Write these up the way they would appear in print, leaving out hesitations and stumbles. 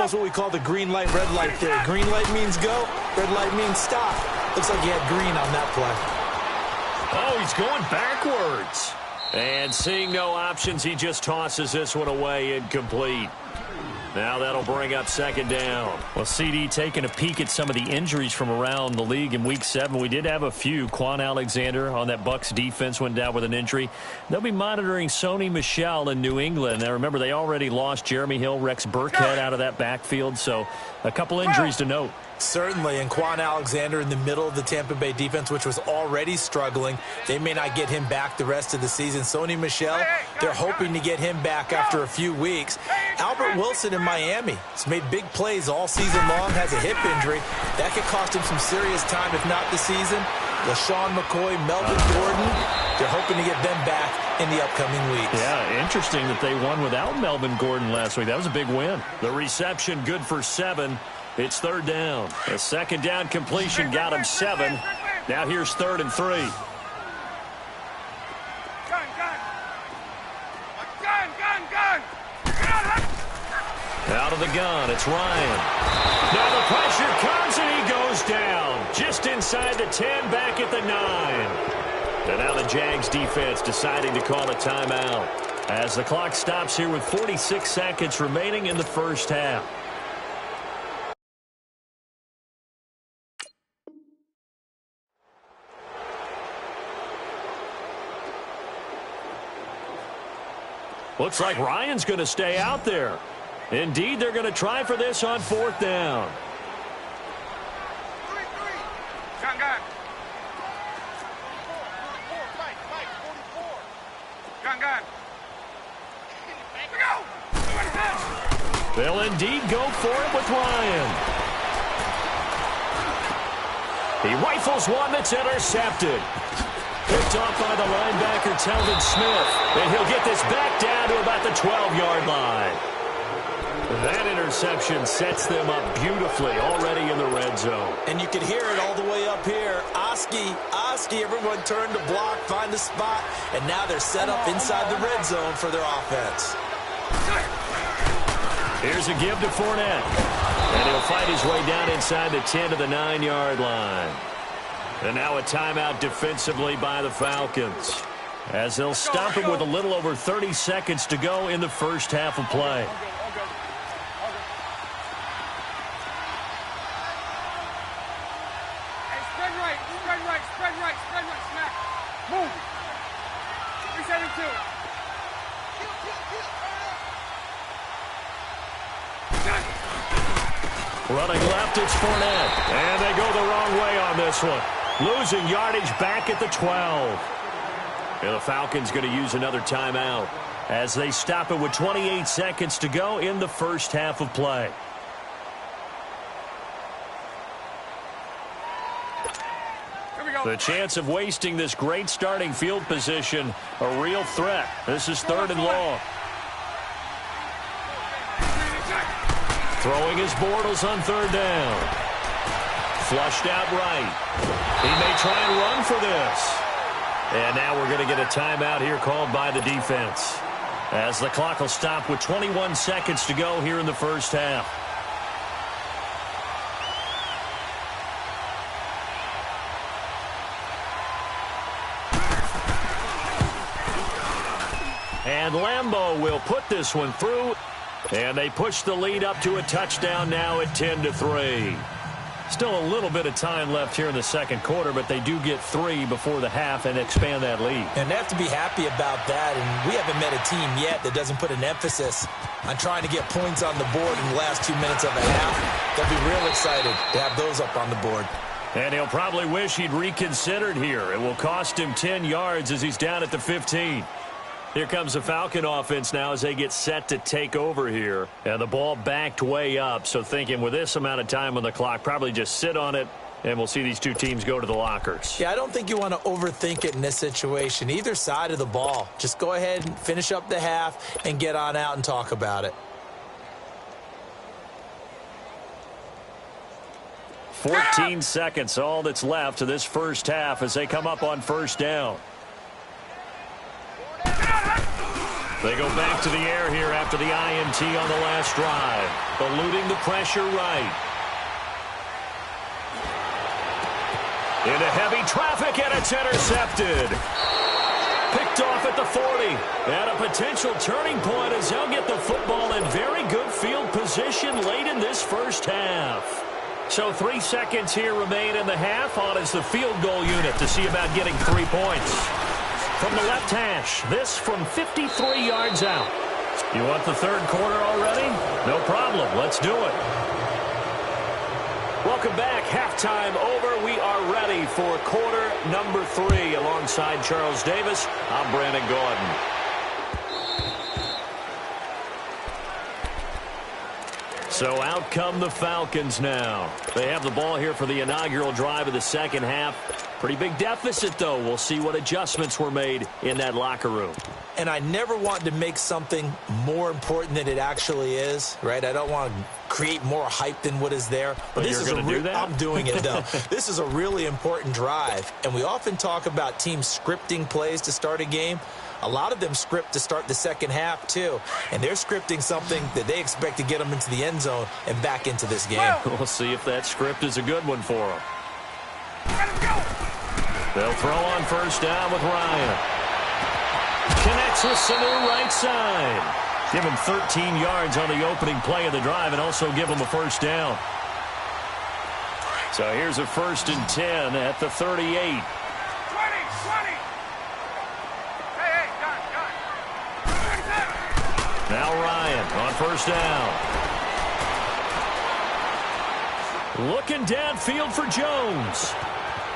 That's what we call the green light, red light theory. Green light means go, red light means stop. Looks like he had green on that play. Oh, he's going backwards. And seeing no options, he just tosses this one away, incomplete. Now that'll bring up second down. Well, CD taking a peek at some of the injuries from around the league in Week 7. We did have a few. Quan Alexander on that Bucs defense went down with an injury. They'll be monitoring Sony Michel in New England. Now, remember, they already lost Jeremy Hill, Rex Burkhead out of that backfield, so a couple injuries to note. Certainly, and Quan Alexander in the middle of the Tampa Bay defense, which was already struggling. They may not get him back the rest of the season. Sony Michel, they're hoping to get him back after a few weeks. Albert Wilson in Miami has made big plays all season long, has a hip injury. That could cost him some serious time, if not the season. LaShawn McCoy, Melvin Gordon, they're hoping to get them back in the upcoming weeks. Yeah, interesting that they won without Melvin Gordon last week. That was a big win. The reception good for 7. It's third down. A second down completion got him 7. Now here's 3rd and 3. Out of the gun, it's Ryan. Now the pressure comes and he goes down. Just inside the 10, back at the 9. And now the Jags defense deciding to call a timeout as the clock stops here with 46 seconds remaining in the first half. Looks like Ryan's going to stay out there. Indeed, they're going to try for this on 4th down. They'll indeed go for it with Ryan. He rifles one that's intercepted. Picked off by the linebacker, Telvin Smith. And he'll get this back down to about the 12-yard line. That interception sets them up beautifully already in the red zone. And you can hear it all the way up here. Oski, everyone turned to block, find the spot, and now they're set up inside the red zone for their offense. Here's a give to Fournette. And he'll fight his way down inside the 10 to the 9-yard line. And now a timeout defensively by the Falcons, as they'll stop him with a little over 30 seconds to go in the first half of play. Spread right, snap. Move. 372. Running left, it's Fournette. And they go the wrong way on this one. Losing yardage back at the 12. And the Falcons going to use another timeout as they stop it with 28 seconds to go in the first half of play. The chance of wasting this great starting field position, a real threat. This is 3rd and long. Throwing his Bortles on 3rd down. Flushed out right. He may try and run for this. And now we're going to get a timeout here called by the defense, as the clock will stop with 21 seconds to go here in the first half. And Lambeau will put this one through. And they push the lead up to a touchdown now at 10-3. Still a little bit of time left here in the second quarter, but they do get 3 before the half and expand that lead. And they have to be happy about that. And we haven't met a team yet that doesn't put an emphasis on trying to get points on the board in the last 2 minutes of a half. They'll be real excited to have those up on the board. And he'll probably wish he'd reconsidered here. It will cost him 10 yards as he's down at the 15. Here comes the Falcon offense now as they get set to take over here. And the ball backed way up, so thinking with this amount of time on the clock, probably just sit on it, and we'll see these two teams go to the lockers. Yeah, I don't think you want to overthink it in this situation. Either side of the ball. Just go ahead and finish up the half and get on out and talk about it. 14 seconds, all that's left to this first half as they come up on 1st down. They go back to the air here after the INT on the last drive. Eluding the pressure right. Into heavy traffic, and it's intercepted. Picked off at the 40. And a potential turning point as they'll get the football in very good field position late in this first half. So 3 seconds here remain in the half. On is the field goal unit to see about getting 3 points. From the left hash, this from 53 yards out. You want the third quarter already? No problem. Let's do it. Welcome back. Halftime over. We are ready for quarter number 3. Alongside Charles Davis, I'm Brandon Gordon. So out come the Falcons now. They have the ball here for the inaugural drive of the second half. Pretty big deficit, though. We'll see what adjustments were made in that locker room. And I never want to make something more important than it actually is, right? I don't want to create more hype than what is there. But this is do that? I'm doing it, though. This is a really important drive. And we often talk about teams scripting plays to start a game. A lot of them script to start the second half, too. And they're scripting something that they expect to get them into the end zone and back into this game. We'll see if that script is a good one for them. They'll throw on first down with Ryan. Connects with Sanu right side. Give him 13 yards on the opening play of the drive and also give him a first down. So here's a 1st and 10 at the 38. 20. Hey, got. Now Ryan on first down. Looking downfield for Jones.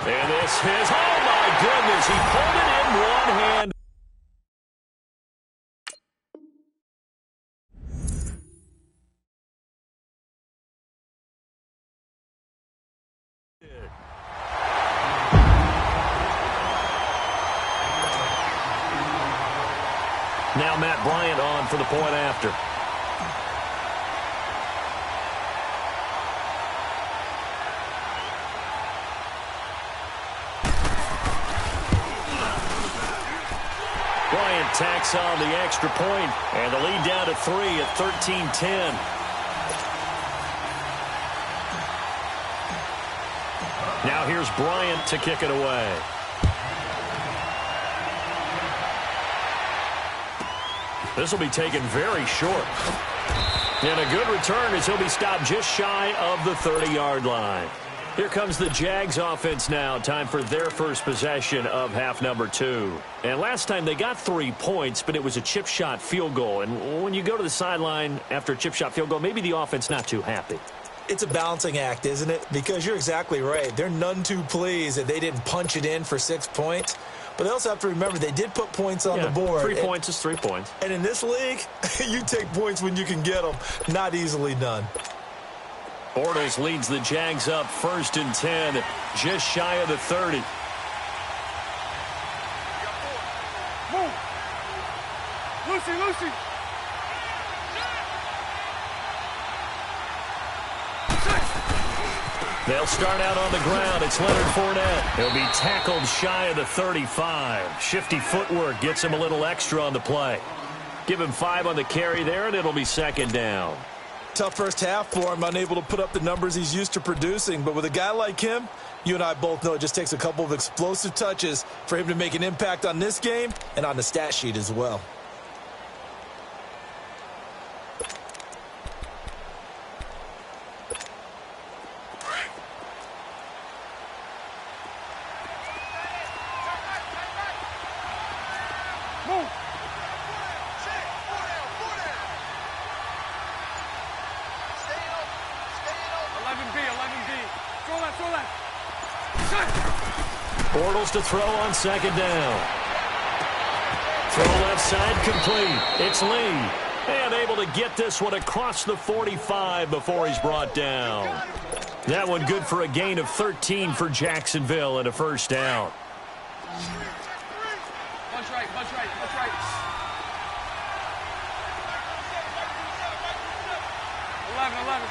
And this is, oh my goodness, he pulled it in one hand. Now Matt Bryant on for the point after. Bryant tacks on the extra point, and the lead down to 3 at 13-10. Now here's Bryant to kick it away. This will be taken very short. And a good return as he'll be stopped just shy of the 30-yard line. Here comes the Jags offense now. Time for their first possession of half number 2. And last time they got 3 points, but it was a chip shot field goal. And when you go to the sideline after a chip shot field goal, maybe the offense not too happy. It's a balancing act, isn't it? Because you're exactly right. They're none too pleased that they didn't punch it in for 6 points. But they also have to remember they did put points on the board. 3 points is 3 points. And in this league, you take points when you can get them. Not easily done. Bortles leads the Jags up 1st and 10, just shy of the 30. Move. Lucy. They'll start out on the ground. It's Leonard Fournette. He'll be tackled shy of the 35. Shifty footwork gets him a little extra on the play. Give him 5 on the carry there, and it'll be 2nd down. Tough first half for him, unable to put up the numbers he's used to producing. But with a guy like him, you and I both know it just takes a couple of explosive touches for him to make an impact on this game and on the stat sheet as well. Move. 11B. Throw that. Bortles to throw on 2nd down. Throw left side complete. It's Lee. And able to get this one across the 45 before he's brought down. That one good for a gain of 13 for Jacksonville and a 1st down. Bunch right. 11.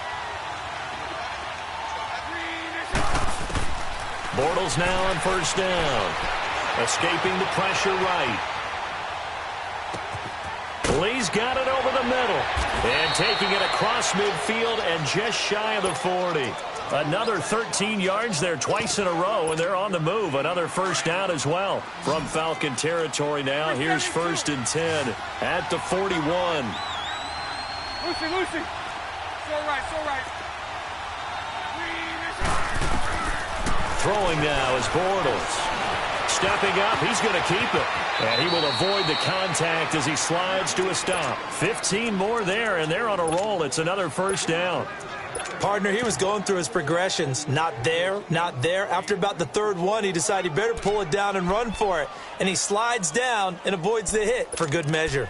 Bortles now on 1st down. Escaping the pressure right. He's got it over the middle. And taking it across midfield and just shy of the 40. Another 13 yards there twice in a row, and they're on the move. Another first down as well. From Falcon territory now, here's 1st and 10 at the 41. Lucy. So right. Throwing now is Bortles. Stepping up, he's going to keep it. And he will avoid the contact as he slides to a stop. 15 more there, and they're on a roll. It's another first down. Partner, he was going through his progressions. Not there, not there. After about the 3rd one, he decided he better pull it down and run for it. And he slides down and avoids the hit for good measure.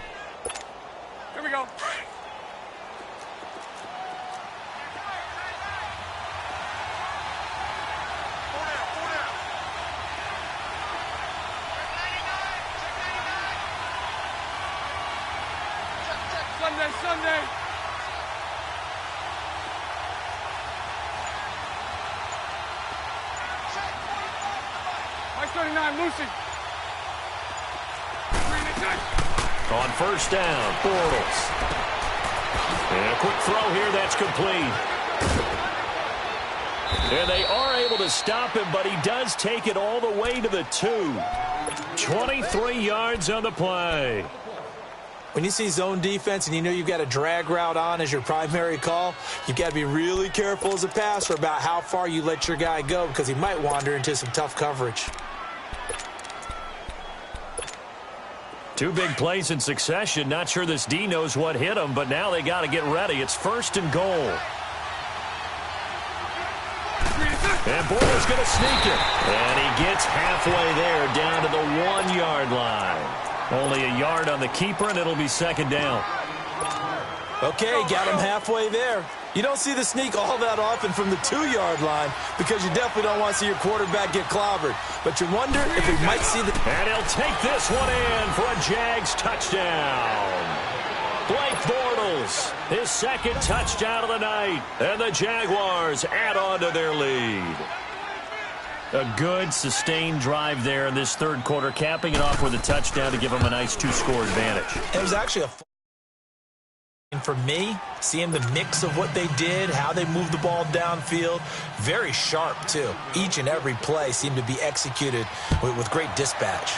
Here we go. Sunday. My 39, Lucy. On first down, Bortles. And a quick throw here, that's complete. And they are able to stop him, but he does take it all the way to the 2. 23 yards on the play. When you see zone defense and you know you've got a drag route on as your primary call, you've got to be really careful as a passer about how far you let your guy go because he might wander into some tough coverage. 2 big plays in succession. Not sure this D knows what hit him, but now they got to get ready. It's 1st and goal. And Bortles going to sneak it. And he gets halfway there down to the 1-yard line. Only a yard on the keeper, and it'll be 2nd down. Okay, got him halfway there. You don't see the sneak all that often from the 2-yard line because you definitely don't want to see your quarterback get clobbered. But you wonder if we might see the... And he'll take this one in for a Jags touchdown. Blake Bortles, his 2nd touchdown of the night. And the Jaguars add on to their lead. A good, sustained drive there in this 3rd quarter, capping it off with a touchdown to give them a nice 2-score advantage. It was actually for me, seeing the mix of what they did, how they moved the ball downfield, very sharp, too. Each and every play seemed to be executed with great dispatch.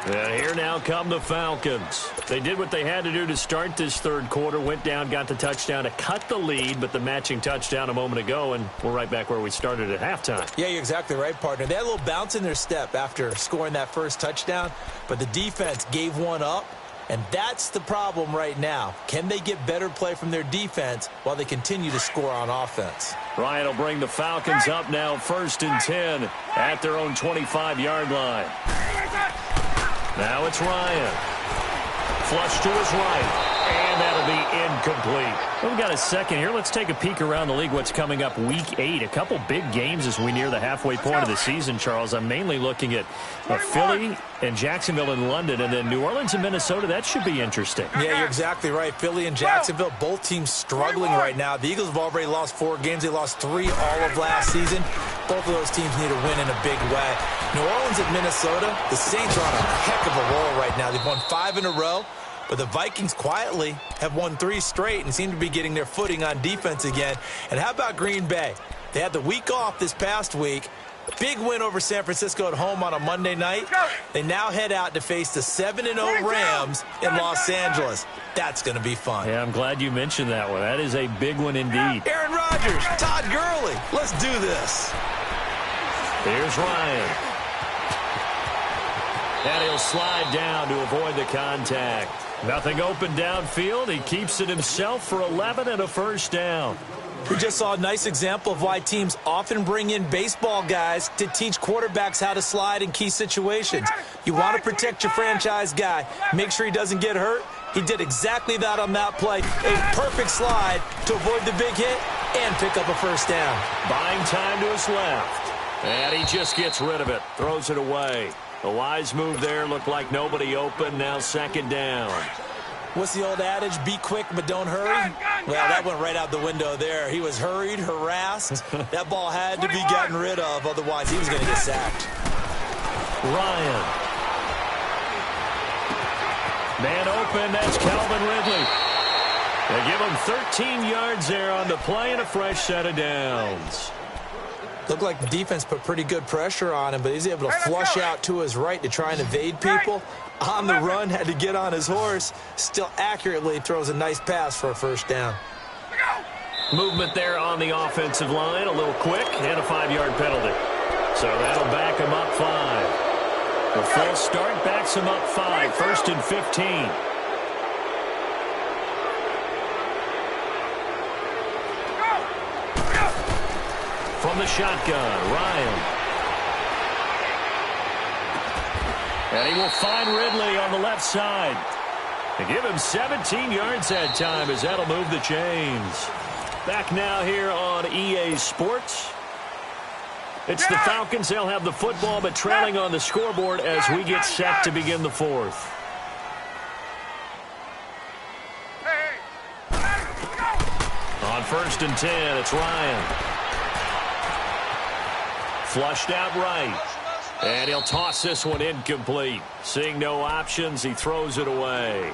And here now come the Falcons. They did what they had to do to start this 3rd quarter, went down, got the touchdown to cut the lead, but the matching touchdown a moment ago, and we're right back where we started at halftime. Yeah, you're exactly right, partner. They had a little bounce in their step after scoring that first touchdown, but the defense gave one up, and that's the problem right now. Can they get better play from their defense while they continue to score on offense? Ryan will bring the Falcons up now 1st and 10 at their own 25-yard line. Now it's Ryan. Flush to his right. And that'll be incomplete. Well, we've got a second here. Let's take a peek around the league. What's coming up week 8. A couple big games as we near the halfway point of the season, Charles. I'm mainly looking at Philly and Jacksonville and London, and then New Orleans and Minnesota. That should be interesting. Yeah, you're exactly right. Philly and Jacksonville, both teams struggling right now. The Eagles have already lost 4 games. They lost 3 all of last season. Both of those teams need a win in a big way. New Orleans at Minnesota, the Saints are on a heck of a roll right now. They've won 5 in a row. But the Vikings quietly have won 3 straight and seem to be getting their footing on defense again. And how about Green Bay? They had the week off this past week. Big win over San Francisco at home on a Monday night. They now head out to face the 7-0 Rams in Los Angeles. That's going to be fun. Yeah, I'm glad you mentioned that one. That is a big one indeed. Aaron Rodgers, Todd Gurley. Let's do this. Here's Ryan. And he'll slide down to avoid the contact. Nothing open downfield. He keeps it himself for 11 and a first down. We just saw a nice example of why teams often bring in baseball guys to teach quarterbacks how to slide in key situations. You want to protect your franchise guy. Make sure he doesn't get hurt. He did exactly that on that play. A perfect slide to avoid the big hit and pick up a first down. Buying time to his left. And he just gets rid of it. Throws it away. A wise move there. Looked like nobody open. Now 2nd down. What's the old adage? Be quick, but don't hurry. Well, that went right out the window there. He was hurried, harassed. That ball had to be gotten rid of. Otherwise, he was going to get sacked. Ryan. Man open, that's Calvin Ridley. They give him 13 yards there on the play and a fresh set of downs. Looked like the defense put pretty good pressure on him, but he's able to flush out to his right to try and evade people. On the run, had to get on his horse. Still accurately throws a nice pass for a first down. Movement there on the offensive line, a little quick, and a 5-yard penalty. So that'll back him up 5. The full start backs him up 5, 1st and 15. From the shotgun, Ryan. And he will find Ridley on the left side. They give him 17 yards that time as that'll move the chains. Back now here on EA Sports. It's the Falcons. They'll have the football, but trailing on the scoreboard as we get set to begin the 4th. On 1st and 10, it's Ryan. Flushed out right. And he'll toss this one incomplete. Seeing no options, he throws it away.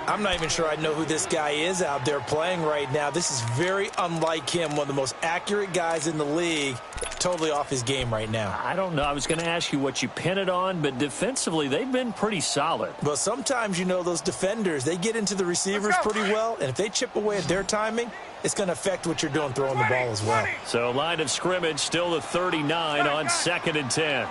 I'm not even sure I know who this guy is out there playing right now. This is very unlike him, one of the most accurate guys in the league. Totally off his game right now. I don't know. I was going to ask you what you pin it on, but defensively, they've been pretty solid. But sometimes, you know, those defenders, they get into the receivers pretty well, and if they chip away at their timing, it's going to affect what you're doing throwing the ball as well. So line of scrimmage still the 39 on 2nd and 10.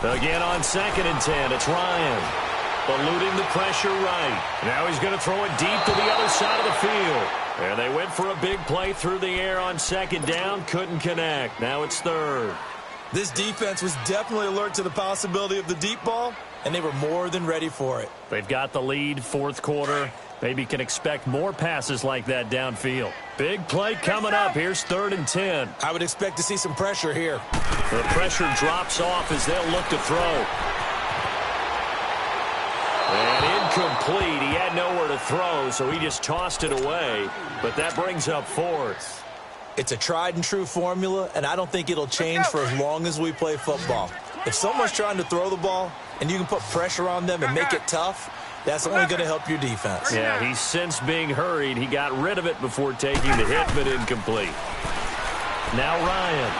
Again on 2nd and 10, it's Ryan. Eluding the pressure right. Now he's going to throw it deep to the other side of the field. And they went for a big play through the air on 2nd down. Couldn't connect. Now it's 3rd. This defense was definitely alert to the possibility of the deep ball, and they were more than ready for it. They've got the lead, 4th quarter. Maybe can expect more passes like that downfield. Big play coming up. Here's 3rd and 10. I would expect to see some pressure here. The pressure drops off as they'll look to throw. And incomplete. He had nowhere to throw, so he just tossed it away. But that brings up 4th. It's a tried-and-true formula, and I don't think it'll change for as long as we play football. If someone's trying to throw the ball, and you can put pressure on them and make it tough, that's only going to help your defense. Yeah, he's since being hurried. He got rid of it before taking the hit, but incomplete. Now Ryan.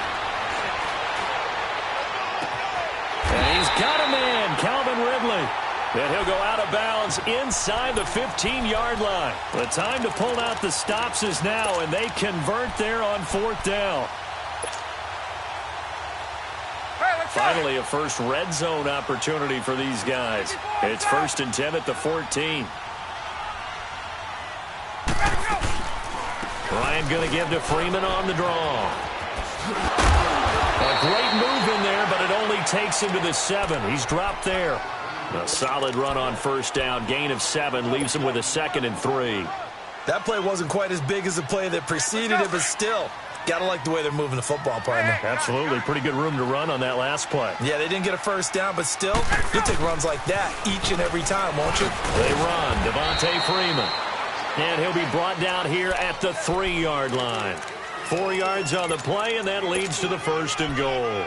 And he's got a man, Calvin Ridley. And he'll go out of bounds inside the 15-yard line. The time to pull out the stops is now, and they convert there on 4th down. Finally, a first red zone opportunity for these guys. It's 1st and 10 at the 14. Ryan going to give to Freeman on the draw. A great move in there, but it only takes him to the 7. He's dropped there. A solid run on 1st down. Gain of 7 leaves him with a 2nd and 3. That play wasn't quite as big as the play that preceded it, but still, got to like the way they're moving the football, partner. Absolutely. Pretty good room to run on that last play. Yeah, they didn't get a first down, but still, you'll take runs like that each and every time, won't you? They run. Devontae Freeman. And he'll be brought down here at the 3-yard line. 4 yards on the play, and that leads to the 1st and goal.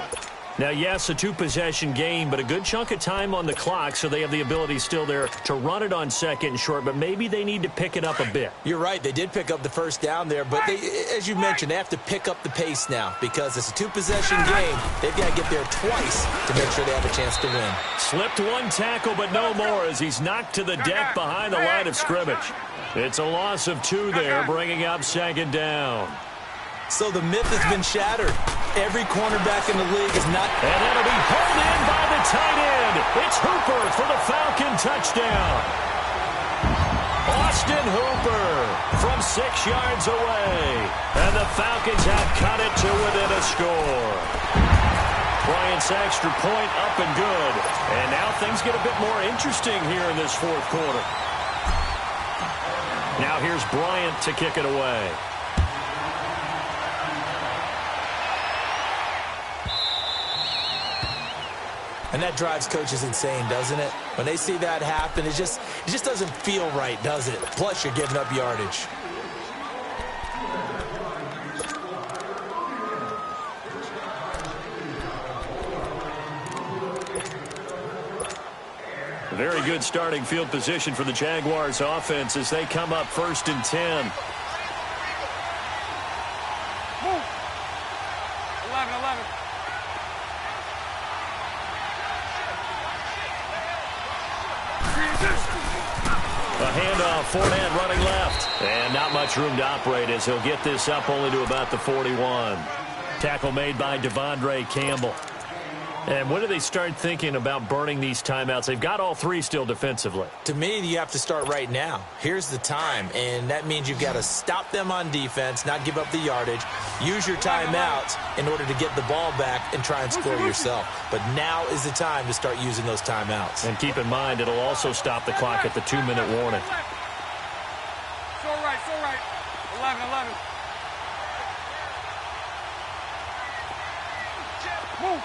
Now, yes, a 2-possession game, but a good chunk of time on the clock, so they have the ability still there to run it on 2nd and short, but maybe they need to pick it up a bit. You're right. They did pick up the first down there, but they, as you mentioned, they have to pick up the pace now because it's a 2-possession game. They've got to get there twice to make sure they have a chance to win. Slipped 1 tackle, but no more as he's knocked to the deck behind the line of scrimmage. It's a loss of 2 there, bringing up 2nd down. So the myth has been shattered. Every cornerback in the league is not... And that'll be pulled in by the tight end. It's Hooper for the Falcon touchdown. Austin Hooper from 6 yards away. And the Falcons have cut it to within a score. Bryant's extra point up and good. And now things get a bit more interesting here in this 4th quarter. Now here's Bryant to kick it away. And that drives coaches insane, doesn't it? When they see that happen, it just doesn't feel right, does it? Plus, you're giving up yardage. Very good starting field position for the Jaguars offense as they come up 1st and 10. Move. 11. A handoff, Fournette running left. And not much room to operate as he'll get this up only to about the 41. Tackle made by Devondre Campbell. And when do they start thinking about burning these timeouts? They've got all three still defensively. To me, you have to start right now. Here's the time, and that means you've got to stop them on defense, not give up the yardage, use your timeouts in order to get the ball back and try and score yourself. But now is the time to start using those timeouts. And keep in mind, it'll also stop the clock at the 2-minute warning. So right. 11. Move.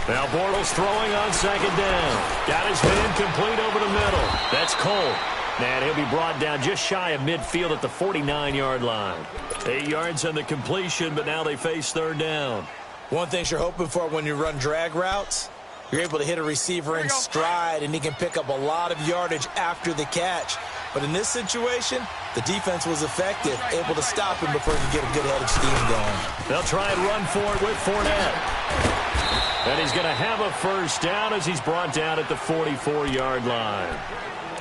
Now Bortles throwing on 2nd down. Got his man complete over the middle. That's Cole. And he'll be brought down just shy of midfield at the 49-yard line. 8 yards on the completion, but now they face 3rd down. One thing you're hoping for when you run drag routes, you're able to hit a receiver in stride, and he can pick up a lot of yardage after the catch. But in this situation, the defense was effective, able to stop him before he could get a good head of steam going. They'll try and run for it with Fournette. And he's going to have a 1st down as he's brought down at the 44-yard line.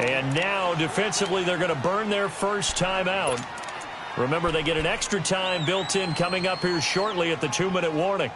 And now, defensively, they're going to burn their first timeout. Remember, they get an extra time built in coming up here shortly at the 2-minute warning.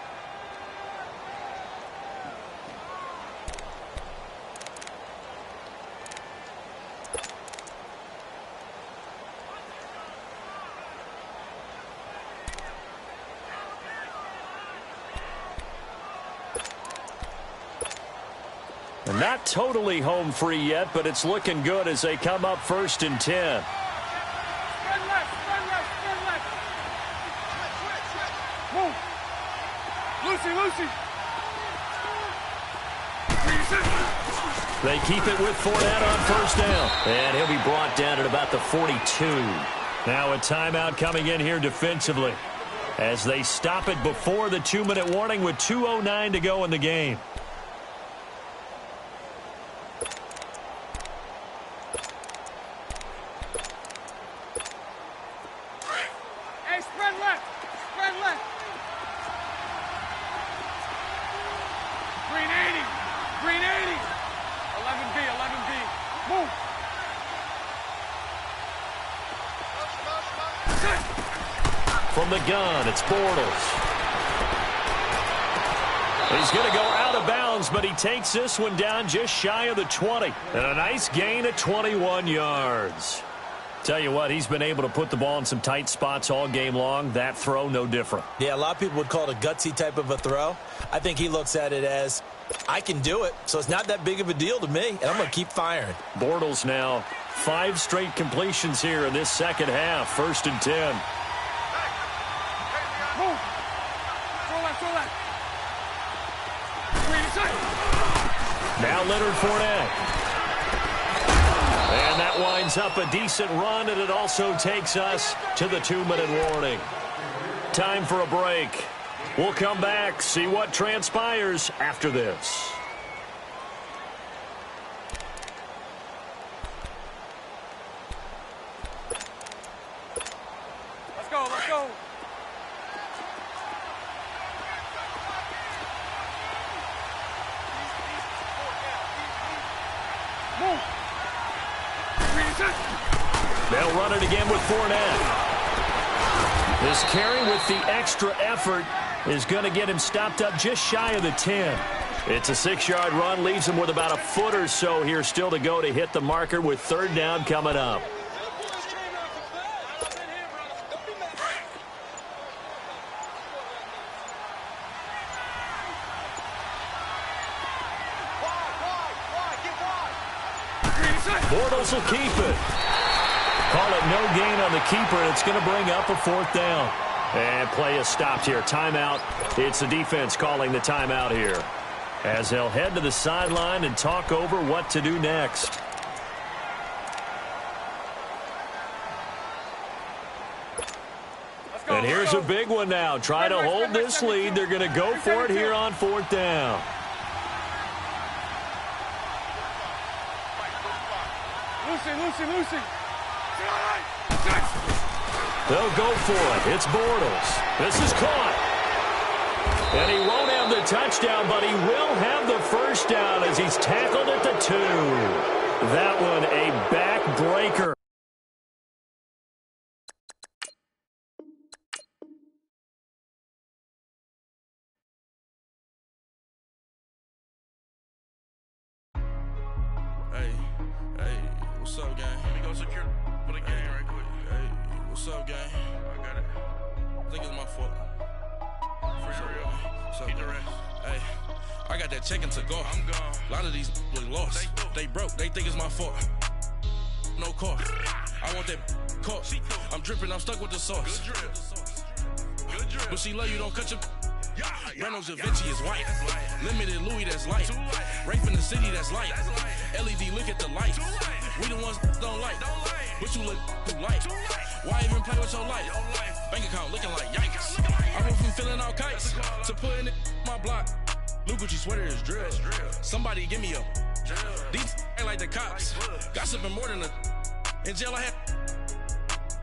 Not totally home free yet, but it's looking good as they come up 1st and 10. Spread left. Move. Lucy. They keep it with Fournette on 1st down. And he'll be brought down at about the 42. Now a timeout coming in here defensively as they stop it before the 2-minute warning with 2:09 to go in the game. Green 80. 11B. Move. From the gun, it's Bortles. He's going to go out of bounds, but he takes this one down just shy of the 20. And a nice gain at 21 yards. Tell you what, he's been able to put the ball in some tight spots all game long. That throw, no different. Yeah, a lot of people would call it a gutsy type of a throw. I think he looks at it as, I can do it, so it's not that big of a deal to me, and I'm going to keep firing. Bortles now, 5 straight completions here in this second half. 1st and 10. Move. Throw left. Now Leonard Fournette. And that winds up a decent run, and it also takes us to the 2-minute warning. Time for a break. We'll come back, see what transpires after this. Let's go. Move. They'll run it again with Fournette. This carry with the extra effort is going to get him stopped up just shy of the 10. It's a 6-yard run, leaves him with about a foot or so here still to go to hit the marker with 3rd down coming up. Bortles will keep it. Call it no gain on the keeper, and it's going to bring up a 4th down. And play is stopped here. Timeout. It's the defense calling the timeout here, as they'll head to the sideline and talk over what to do next. And here's a big one now. Try to hold this lead. They're going to go for it here on 4th down. Lucy. They'll go for it. It's Bortles. This is caught. And he won't have the touchdown, but he will have the first down as he's tackled at the 2. That one a backbreaker. Hey, what's up, gang? Let me go secure for the game right quick. Hey, what's up, gang? I got it. I think it's my fault. Free real. Keep the rest. Hey, I got that check-in to go. I'm gone. A lot of these look lost. They broke. They think it's my fault. No car. I want that caught. I'm dripping. I'm stuck with the sauce. Good drip. But she love you. Don't cut your... Reynolds Da Vinci is white. Limited Louis, that's light. Rape in the city, that's light. LED, look at the lights. We the ones don't like. But you look too light. Why even play with your life? Bank account looking like yikes. I went from filling out kites to putting it in my block. Blue Gucci sweater is drill. Somebody give me a. These ain't like the cops. Gossiping more than a. In jail I had.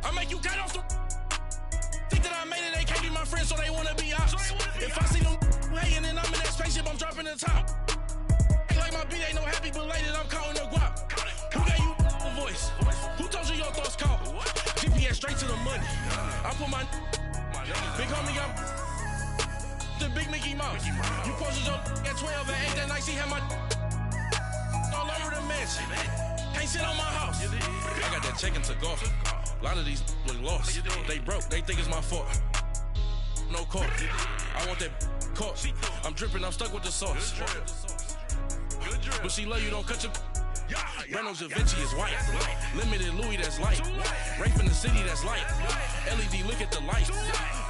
I make you cut off the. Think that I made it, they can't be my friends, so they wanna be ops. If I see them hanging and I'm in that spaceship, I'm dropping the top. Ain't like my beat ain't no happy, but later I'm counting the guap. Who gave you a voice? Who told you your thoughts count? GPS straight to the money. I put my big homie up the big Mickey Mouse. You posted your at 12 and 8 that night, she had my all over the mansion. Can't sit on my house. I got that check-in to go. A lot of these look lost. They broke. They think it's my fault. No car. I want that caught. I'm dripping. I'm stuck with the sauce. But she love you. Don't cut your... Reynolds Da Vinci is white. Limited Louis, that's light. Rape in the city, that's light. LED, look at the lights.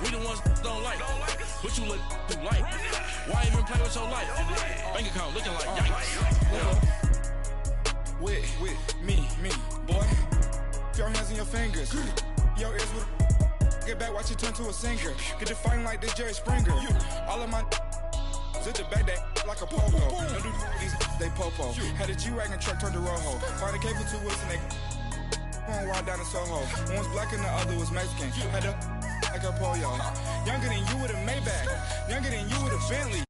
We the ones don't like. But you look too light. Why even play with your life? Bank account looking like yikes. With me, boy. Your hands and your fingers. Your ears with get back, watch you turn to a singer. Get the fighting like this Jerry Springer. All of my at the back that like a polo. Don't do these they popo. Had a G-Wagon truck turned to Rojo. Find a cable 2 wheels and they going wild down in Soho. One was black and the other was Mexican. Had a like a pollo. Younger than you with a Maybach. Younger than you with a Bentley.